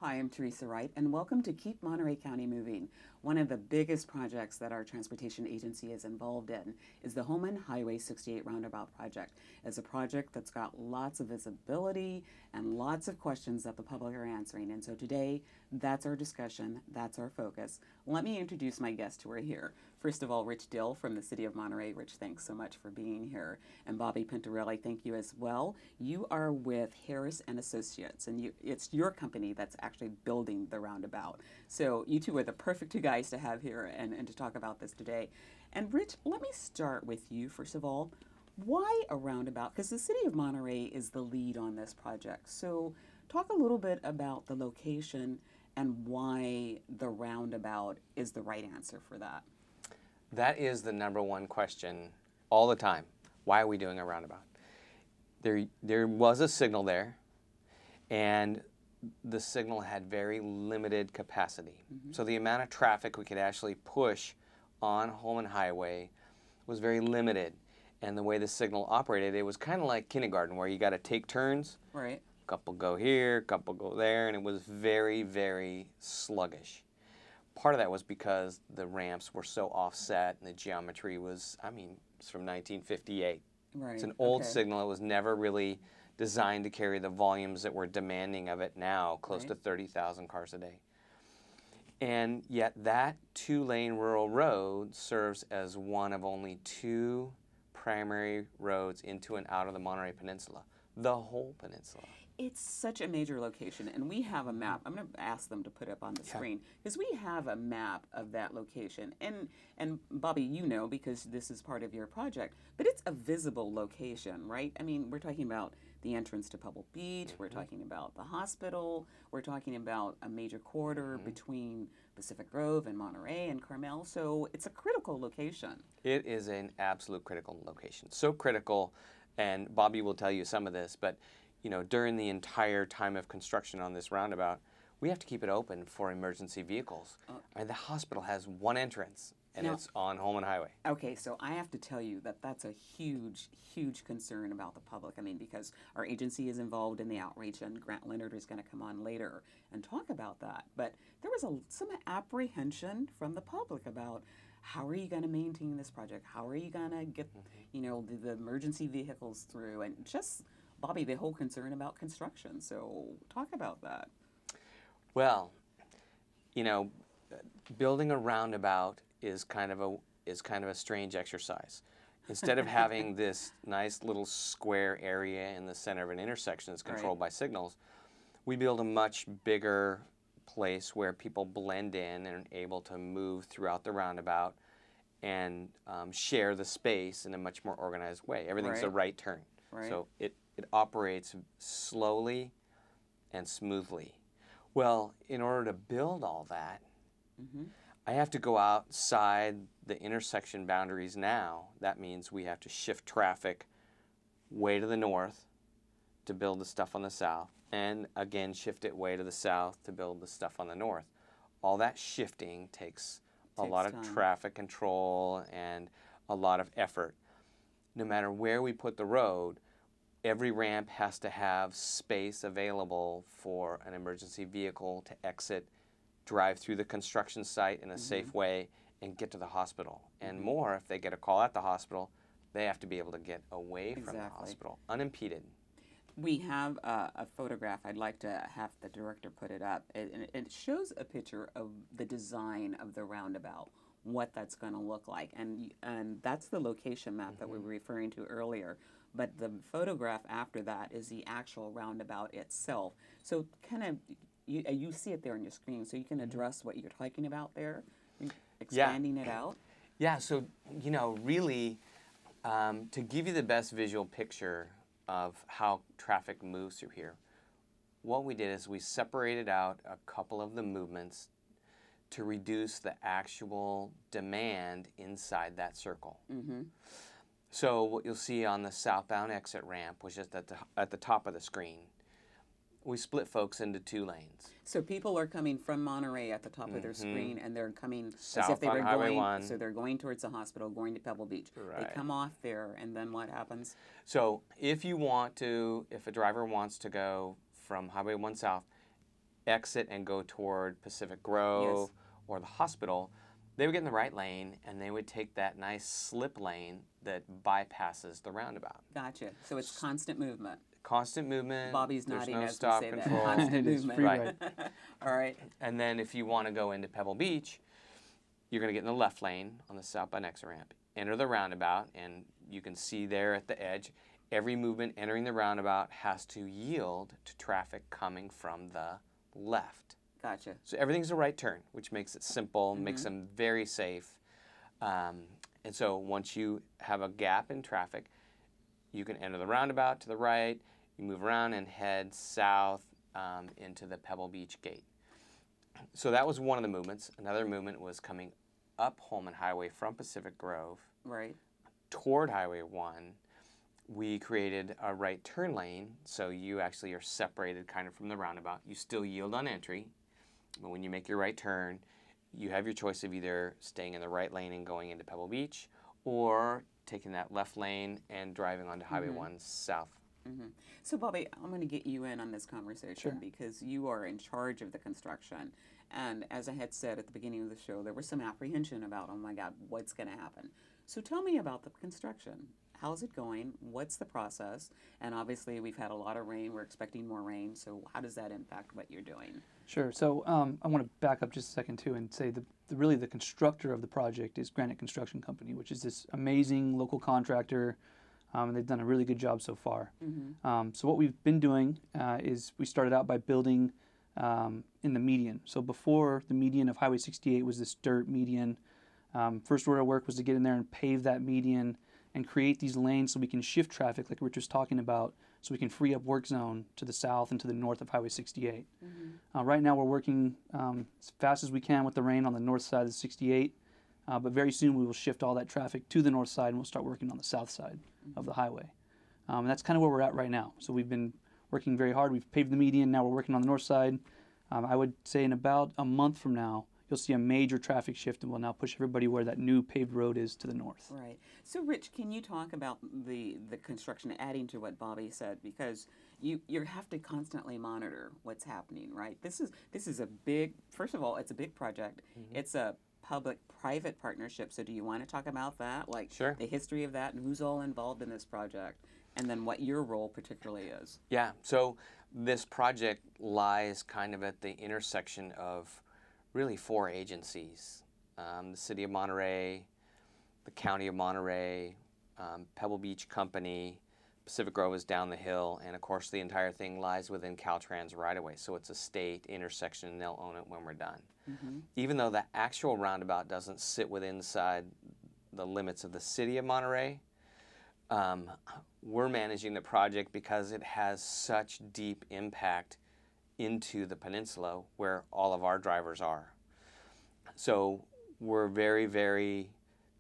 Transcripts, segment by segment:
Hi, I'm Teresa Wright, and welcome to Keep Monterey County Moving. One of the biggest projects that our transportation agency is involved in is the Holman Highway 68 Roundabout Project. It's a project that's got lots of visibility and lots of questions that the public are answering. And so today, that's our discussion, that's our focus. Let me introduce my guests who are here. First of all, Rich Dill from the City of Monterey. Rich, thanks so much for being here. And Bobby Pintarelli, thank you as well. You are with Harris and Associates, and it's your company that's actually building the roundabout. So you two are the perfect two guys to have here and to talk about this today. And Rich, let me start with you first of all. Why a roundabout? Because the City of Monterey is the lead on this project. So talk a little bit about the location and why the roundabout is the right answer for that. That is the number one question all the time. Why are we doing a roundabout? There was a signal there, and the signal had very limited capacity. So the amount of traffic we could actually push on Holman Highway was very limited. And the way the signal operated, it was kind of like kindergarten, where you got to take turns. Right. A couple go here, a couple go there, and it was very, very sluggish. Part of that was because the ramps were so offset and the geometry was, it's from 1958. Right. It's an old signal. It was never really designed to carry the volumes that we're demanding of it now, close to 30,000 cars a day. And yet that two-lane rural road serves as one of only two primary roads into and out of the Monterey Peninsula, the whole peninsula. It's such a major location, and we have a map. I'm going to ask them to put up on the screen because we have a map of that location. And Bobby, you know, because this is part of your project, but it's a visible location, right? I mean, we're talking about the entrance to Pebble Beach. We're talking about the hospital. We're talking about a major corridor between Pacific Grove and Monterey and Carmel. So it's a critical location. It is an absolute critical location. So critical, and Bobby will tell you some of this, but you know, during the entire time of construction on this roundabout, we have to keep it open for emergency vehicles. The hospital has one entrance, and it's on Holman Highway. Okay, so I have to tell you that that's a huge, huge concern about the public. I mean, because our agency is involved in the outreach, and Grant Leonard is going to come on later and talk about that. But there was some apprehension from the public about how are you going to maintain this project? How are you going to get, you know, the emergency vehicles through? And just, Bobby, the whole concern about construction. So talk about that. Well, you know, building a roundabout is kind of a strange exercise. Instead of having this nice little square area in the center of an intersection that's controlled by signals, we build a much bigger place where people blend in and are able to move throughout the roundabout and share the space in a much more organized way. Everything's a right turn. So it operates slowly and smoothly. Well, in order to build all that, I have to go outside the intersection boundaries now. That means we have to shift traffic way to the north to build the stuff on the south, and again shift it way to the south to build the stuff on the north. All that shifting takes a lot of traffic control and a lot of effort. No matter where we put the road, every ramp has to have space available for an emergency vehicle to exit, drive through the construction site in a safe way, and get to the hospital. And more, if they get a call at the hospital, they have to be able to get away from the hospital, unimpeded. We have a photograph. I'd like to have the director put it up. It shows a picture of the design of the roundabout, what that's going to look like. And that's the location map that we were referring to earlier. But the photograph after that is the actual roundabout itself. So kind of, you see it there on your screen, so you can address what you're talking about there, expanding it out. Yeah, so, you know, really, to give you the best visual picture of how traffic moves through here, what we did is we separated out a couple of the movements to reduce the actual demand inside that circle. So what you'll see on the southbound exit ramp, which is at the top of the screen, we split folks into two lanes. So people are coming from Monterey at the top of their screen, and they're coming South as if they were on Highway going. 1. So they're going towards the hospital, going to Pebble Beach. They come off there, and then what happens? So if a driver wants to go from Highway 1 South, exit and go toward Pacific Grove or the hospital, they would get in the right lane and they would take that nice slip lane that bypasses the roundabout. Gotcha. So it's constant movement. Constant movement. Bobby's there's nodding no as we stop say control. that. Constant It is movement. free Right. ride. All right. And then if you want to go into Pebble Beach, you're going to get in the left lane on the southbound exit ramp, enter the roundabout, and you can see there at the edge, every movement entering the roundabout has to yield to traffic coming from the left. Gotcha. So everything's a right turn, which makes it simple, makes them very safe. And so once you have a gap in traffic, you can enter the roundabout to the right, you move around and head south into the Pebble Beach gate. So that was one of the movements. Another movement was coming up Holman Highway from Pacific Grove Right. toward Highway 1. We created a right turn lane, so you actually are separated kind of from the roundabout. You still yield on entry, but when you make your right turn, you have your choice of either staying in the right lane and going into Pebble Beach, or taking that left lane and driving onto Highway 1 south. So, Bobby, I'm going to get you in on this conversation Sure. because you are in charge of the construction. And as I had said at the beginning of the show, there was some apprehension about, oh my God, what's going to happen? So tell me about the construction. How's it going? What's the process? And obviously, we've had a lot of rain. We're expecting more rain. So how does that impact what you're doing? Sure. So I want to back up just a second too and say really the constructor of the project is Granite Construction Company, which is this amazing local contractor, and they've done a really good job so far. So what we've been doing is we started out by building in the median. So before, the median of Highway 68 was this dirt median. First order of work was to get in there and pave that median and create these lanes so we can shift traffic like Rich was talking about, so we can free up work zone to the south and to the north of Highway 68. Right now we're working as fast as we can with the rain on the north side of the 68, but very soon we will shift all that traffic to the north side and we'll start working on the south side of the highway. And that's kind of where we're at right now. So we've been working very hard. We've paved the median, now we're working on the north side. I would say in about a month from now, you'll see a major traffic shift and we'll now push everybody where that new paved road is to the north. Right. So, Rich, can you talk about the construction, adding to what Bobby said, because you have to constantly monitor what's happening, right? This is a big. First of all, it's a big project. It's a public-private partnership. So, do you want to talk about that, like Sure. the history of that, and who's all involved in this project, and then what your role particularly is? Yeah, so this project lies kind of at the intersection of really 4 agencies. The City of Monterey, the County of Monterey, Pebble Beach Company, Pacific Grove is down the hill, and of course the entire thing lies within Caltrans right-of-way, so it's a state intersection and they'll own it when we're done. Even though the actual roundabout doesn't sit within inside the limits of the City of Monterey, we're managing the project because it has such deep impact into the peninsula where all of our drivers are. So we're very, very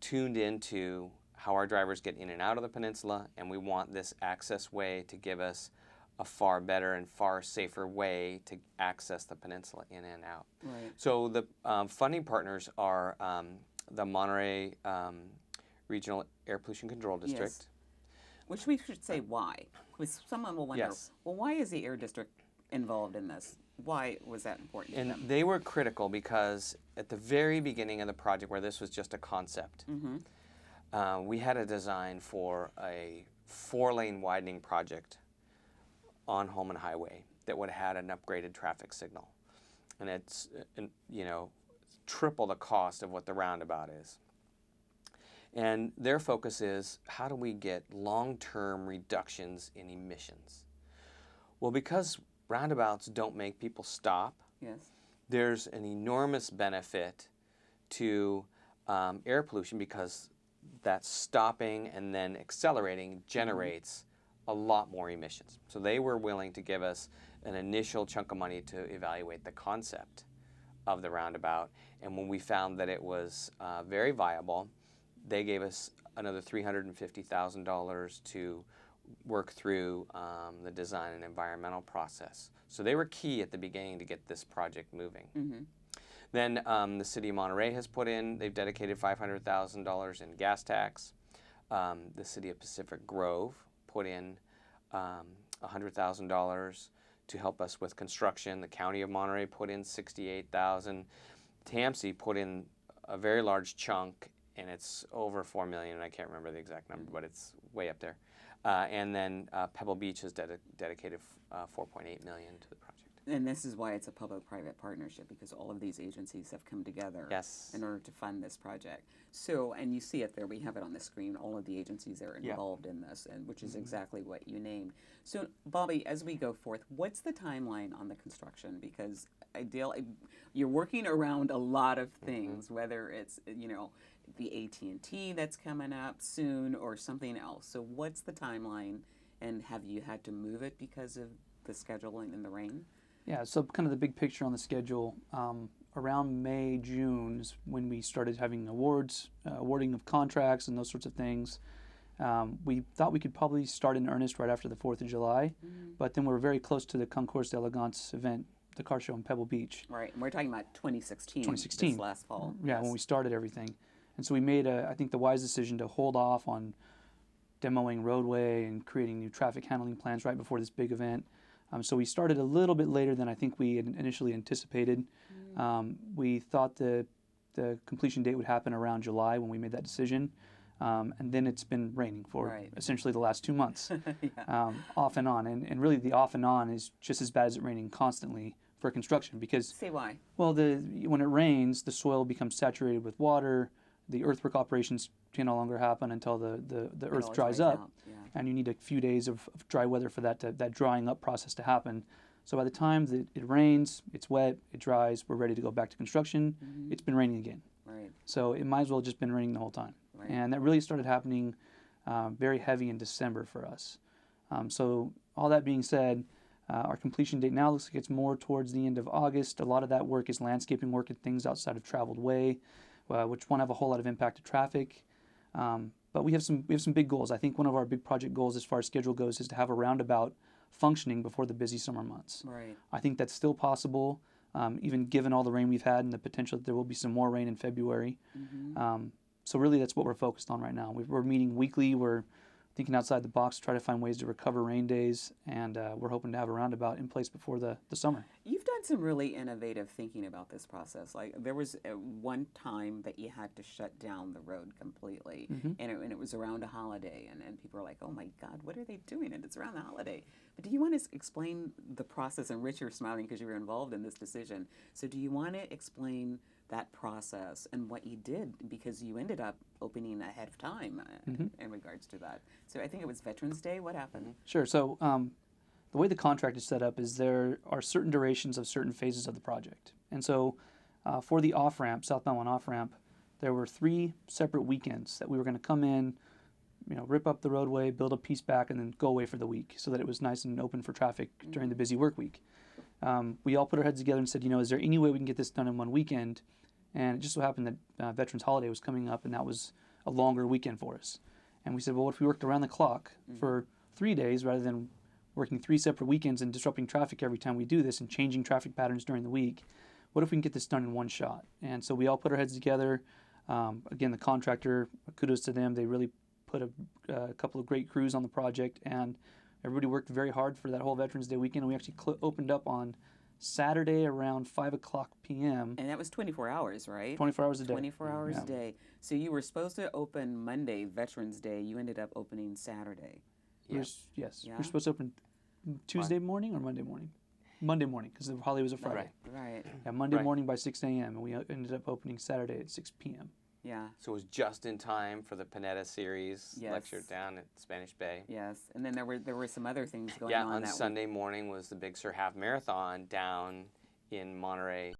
tuned into how our drivers get in and out of the peninsula, and we want this access way to give us a far better and far safer way to access the peninsula in and out. Right. So the funding partners are the Monterey Regional Air Pollution Control District. Yes. Which we should say why, because someone will wonder, Yes. well, why is the air district involved in this? Why was that important to And them? they were critical because at the very beginning of the project, where this was just a concept, we had a design for a 4-lane widening project on Holman Highway that would have had an upgraded traffic signal. And it's, triple the cost of what the roundabout is. And their focus is, how do we get long-term reductions in emissions? Well, because roundabouts don't make people stop, Yes. there's an enormous benefit to air pollution because that stopping and then accelerating generates a lot more emissions. So they were willing to give us an initial chunk of money to evaluate the concept of the roundabout. And when we found that it was very viable, they gave us another $350,000 to work through the design and environmental process. So they were key at the beginning to get this project moving. Then the City of Monterey has put in, they've dedicated $500,000 in gas tax. The City of Pacific Grove put in $100,000 to help us with construction. The County of Monterey put in $68,000. TAMSI put in a very large chunk, and it's over $4 million, and I can't remember the exact number, but it's way up there. And then Pebble Beach has dedicated $4.8 million to the project. And this is why it's a public-private partnership, because all of these agencies have come together Yes. in order to fund this project. So, and you see it there, we have it on the screen, all of the agencies that are involved in this, and which is exactly what you named. So, Bobby, as we go forth, what's the timeline on the construction? Because you're working around a lot of things, whether it's, you know, the AT&T that's coming up soon or something else. So what's the timeline, and have you had to move it because of the scheduling and the rain? Yeah, so kind of the big picture on the schedule, around May, June is when we started having awarding of contracts and those sorts of things. We thought we could probably start in earnest right after the 4th of July, but then we were very close to the Concours d'Elegance event, the car show in Pebble Beach. Right, and we're talking about 2016, 2016. this last fall. Yeah, when we started everything. And so we made, I think, the wise decision to hold off on demoing roadway and creating new traffic handling plans right before this big event. So we started a little bit later than I think we had initially anticipated. We thought the completion date would happen around July when we made that decision. And then it's been raining for essentially the last 2 months, off and on. And really the off and on is just as bad as it raining constantly for construction, because... Say why? Well, when it rains, the soil becomes saturated with water. The earthwork operations can no longer happen until the earth dries up. And you need a few days of dry weather for that drying up process to happen. So by the time that it rains, it's wet, it dries, we're ready to go back to construction. It's been raining again. Right. So it might as well have just been raining the whole time. Right. And that really started happening very heavy in December for us. So all that being said, our completion date now looks like it's more towards the end of August. A lot of that work is landscaping work and things outside of traveled way, which won't have a whole lot of impact to traffic. But we have some big goals. I think one of our big project goals as far as schedule goes is to have a roundabout functioning before the busy summer months. Right. I think that's still possible, even given all the rain we've had and the potential that there will be some more rain in February. So really that's what we're focused on right now. We're meeting weekly. We're thinking outside the box to try to find ways to recover rain days, and we're hoping to have a roundabout in place before the summer. You've done some really innovative thinking about this process. Like there was one time that you had to shut down the road completely, and it was around a holiday, and people were like, "Oh my God, what are they doing?" And it's around the holiday. But do you want to explain the process? And Rich, you're smiling because you were involved in this decision. So do you want to explain that process and what you did, because you ended up opening ahead of time in regards to that? So I think it was Veterans Day. What happened? Sure. So the way the contract is set up is there are certain durations of certain phases of the project. And so for the off-ramp, southbound one off-ramp, there were 3 separate weekends that we were going to come in, rip up the roadway, build a piece back, and then go away for the week so that it was nice and open for traffic during the busy work week. We all put our heads together and said, is there any way we can get this done in one weekend? And it just so happened that Veterans Holiday was coming up, and that was a longer weekend for us. And we said, well, what if we worked around the clock for 3 days rather than working 3 separate weekends and disrupting traffic every time we do this and changing traffic patterns during the week? What if we can get this done in one shot? And so we all put our heads together. Again, the contractor, kudos to them. They really put a couple of great crews on the project, and everybody worked very hard for that whole Veterans Day weekend. And we actually opened up on Saturday around 5 o'clock p.m. And that was 24 hours, right? 24 hours a day. 24 hours a day. So you were supposed to open Monday, Veterans Day. You ended up opening Saturday. Yes. We're supposed to open Tuesday morning or Monday morning? Monday morning, because the holiday was a Friday. Right. Yeah, Monday morning by 6 a.m. and we ended up opening Saturday at 6 p.m. Yeah. So it was just in time for the Panetta series lecture down at Spanish Bay. Yes, and then there were some other things going on. Yeah, on that Sunday morning was the big Sir Half Marathon down in Monterey.